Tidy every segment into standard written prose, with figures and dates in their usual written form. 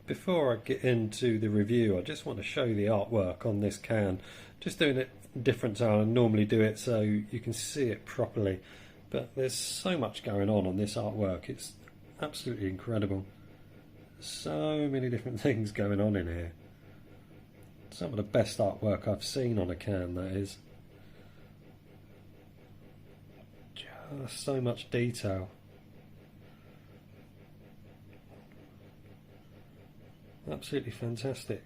Before I get into the review, I just want to show you the artwork on this can. Just doing it different to how I normally do it so you can see it properly. But there's so much going on this artwork, it's absolutely incredible. So many different things going on in here. Some of the best artwork I've seen on a can, that is. Just so much detail. Absolutely fantastic.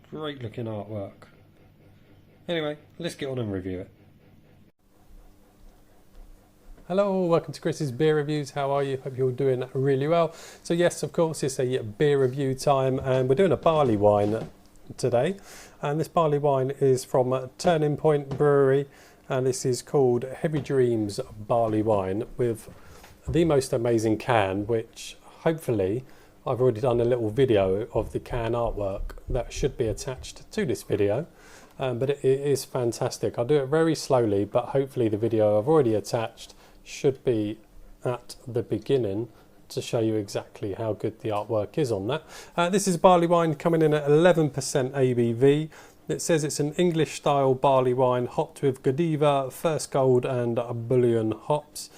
Great looking artwork. Anyway, let's get on and review it. Hello, welcome to Chris's Beer Reviews. How are you? Hope you're doing really well. So yes, of course, it's a beer review time and we're doing a barley wine today. And this barley wine is from Turning Point Brewery and this is called Heavy Dreams Barley Wine with the most amazing can, which hopefully I've already done a little video of the can artwork that should be attached to this video. But it is fantastic. I'll do it very slowly, but hopefully the video I've already attached should be at the beginning to show you exactly how good the artwork is on that. This is barley wine coming in at 11% ABV. It says it's an English style barley wine hopped with Godiva, First Gold and Bullion hops.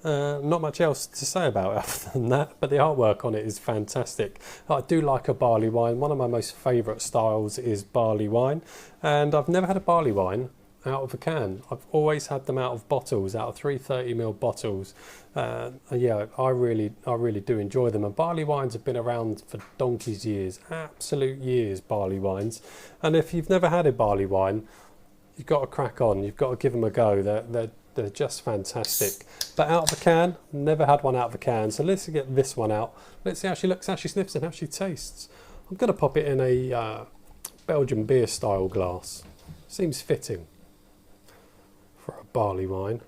Not much else to say about it other than that, but the artwork on it is fantastic. I do like a barley wine. One of my most favourite styles is barley wine, and I've never had a barley wine out of a can. I've always had them out of bottles, out of 330ml bottles. Yeah, I really do enjoy them. And barley wines have been around for donkey's years, absolute years, barley wines. And if you've never had a barley wine, you've got to crack on. You've got to give them a go. They're just fantastic. But out of a can, never had one out of a can. So let's get this one out. Let's see how she looks, how she sniffs and how she tastes. I'm going to pop it in a Belgian beer style glass. Seems fitting for a barley wine.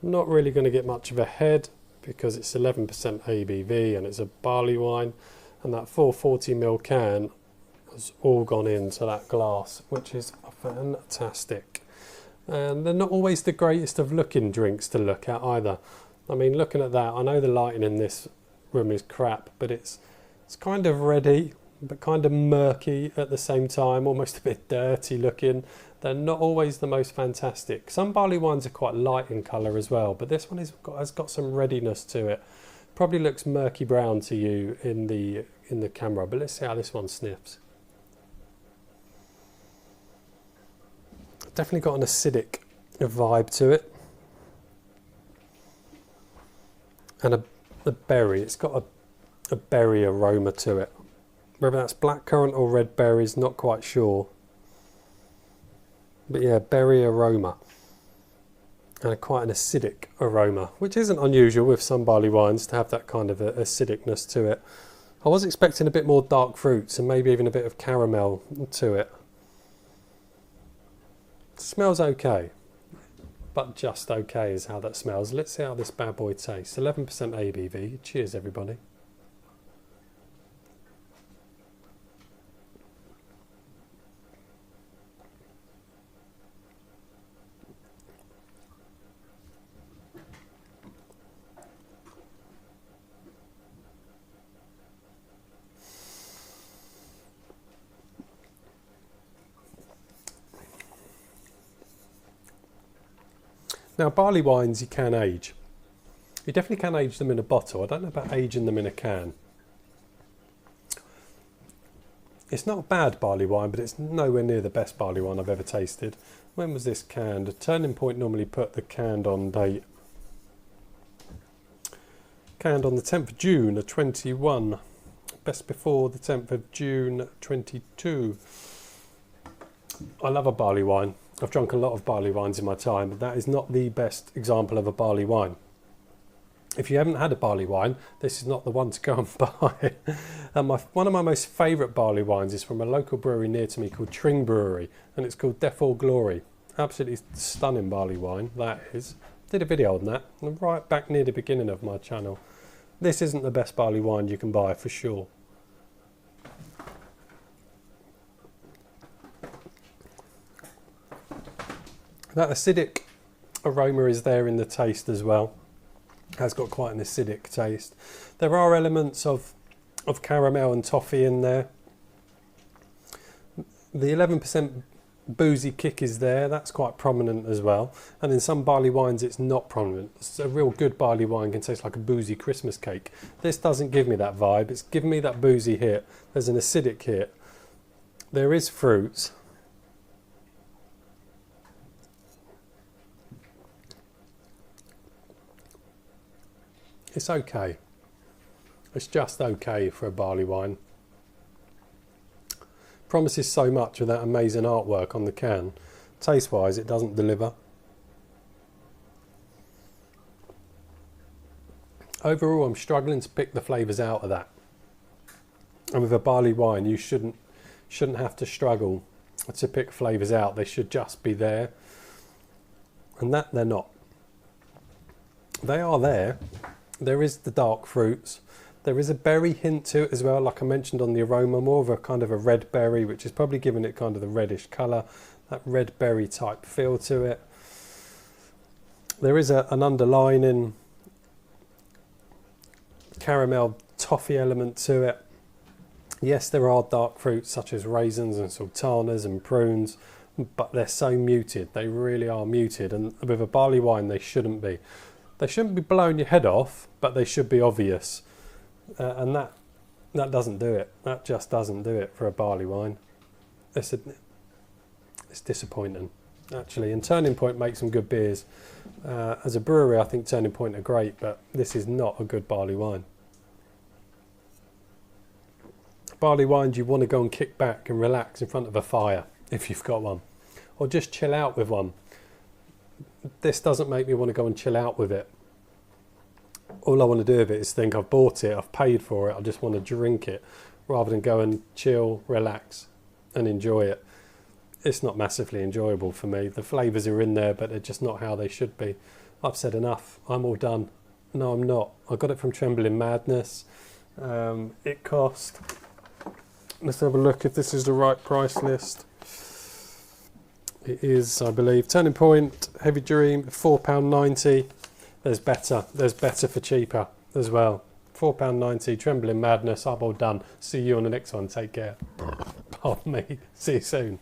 Not really going to get much of a head because it's 11% ABV and it's a barley wine. And that 440ml can has all gone into that glass, which is fantastic. And they're not always the greatest of looking drinks to look at either. I mean, looking at that, I know the lighting in this room is crap, but it's kind of reddy, but kind of murky at the same time, almost a bit dirty looking. They're not always the most fantastic. Some barley wines are quite light in colour as well, but this one has got some reddiness to it. Probably looks murky brown to you in the camera, but let's see how this one sniffs. Definitely got an acidic vibe to it, and a berry. It's got a berry aroma to it. Whether that's blackcurrant or red berries, not quite sure. But yeah, berry aroma and quite an acidic aroma, which isn't unusual with some barley wines to have that kind of acidicness to it. I was expecting a bit more dark fruits and maybe even a bit of caramel to it. Smells okay, but just okay is how that smells. Let's see how this bad boy tastes. 11% ABV. Cheers, everybody. Now, barley wines you can age. You definitely can age them in a bottle. I don't know about aging them in a can. It's not a bad barley wine, but it's nowhere near the best barley wine I've ever tasted. When was this canned? Turning Point normally put the canned on date. Canned on the 10th of June of 21. Best before the 10th of June 22. I love a barley wine. I've drunk a lot of barley wines in my time, but that is not the best example of a barley wine. If you haven't had a barley wine, this is not the one to go and buy. And one of my most favourite barley wines is from a local brewery near to me called Tring Brewery, and it's called Death or Glory. Absolutely stunning barley wine, that is. Did a video on that, right back near the beginning of my channel. This isn't the best barley wine you can buy for sure. That acidic aroma is there in the taste as well. Has got quite an acidic taste. There are elements of caramel and toffee in there. The 11% boozy kick is there. That's quite prominent as well. And in some barley wines, it's not prominent. It's a real good barley wine can taste like a boozy Christmas cake. This doesn't give me that vibe. It's giving me that boozy hit. There's an acidic hit. There is fruit. It's okay. It's just okay for a barley wine. Promises so much with that amazing artwork on the can. Taste-wise, it doesn't deliver. Overall, I'm struggling to pick the flavours out of that. And with a barley wine, you shouldn't have to struggle to pick flavours out. They should just be there. And that they're not. They are there. There is the dark fruits. There is a berry hint to it as well, like I mentioned on the aroma, more of a kind of a red berry, which is probably giving it kind of the reddish colour, that red berry type feel to it. There is an underlining caramel toffee element to it. Yes, there are dark fruits such as raisins and sultanas and prunes, but they're so muted. They really are muted, and with a barley wine, they shouldn't be. They shouldn't be blowing your head off, but they should be obvious. And that doesn't do it. That just doesn't do it for a barley wine. It's disappointing, actually. And Turning Point makes some good beers. As a brewery, I think Turning Point are great, but this is not a good barley wine. Barley wines, you want to go and kick back and relax in front of a fire, if you've got one. Or just chill out with one. This doesn't make me want to go and chill out with it. All I want to do with it is think I've bought it, I've paid for it, I just want to drink it rather than go and chill, relax and enjoy it. It's not massively enjoyable for me. The flavours are in there, but they're just not how they should be. I've said enough. I'm all done. No, I'm not. I got it from Trembling Madness. It cost... Let's have a look if this is the right price list. It is, I believe. Turning Point, Heavy Dream, £4.90. There's better for cheaper as well. £4.90, Trembling Madness. I'm all done. See you on the next one. Take care. Pardon me. See you soon.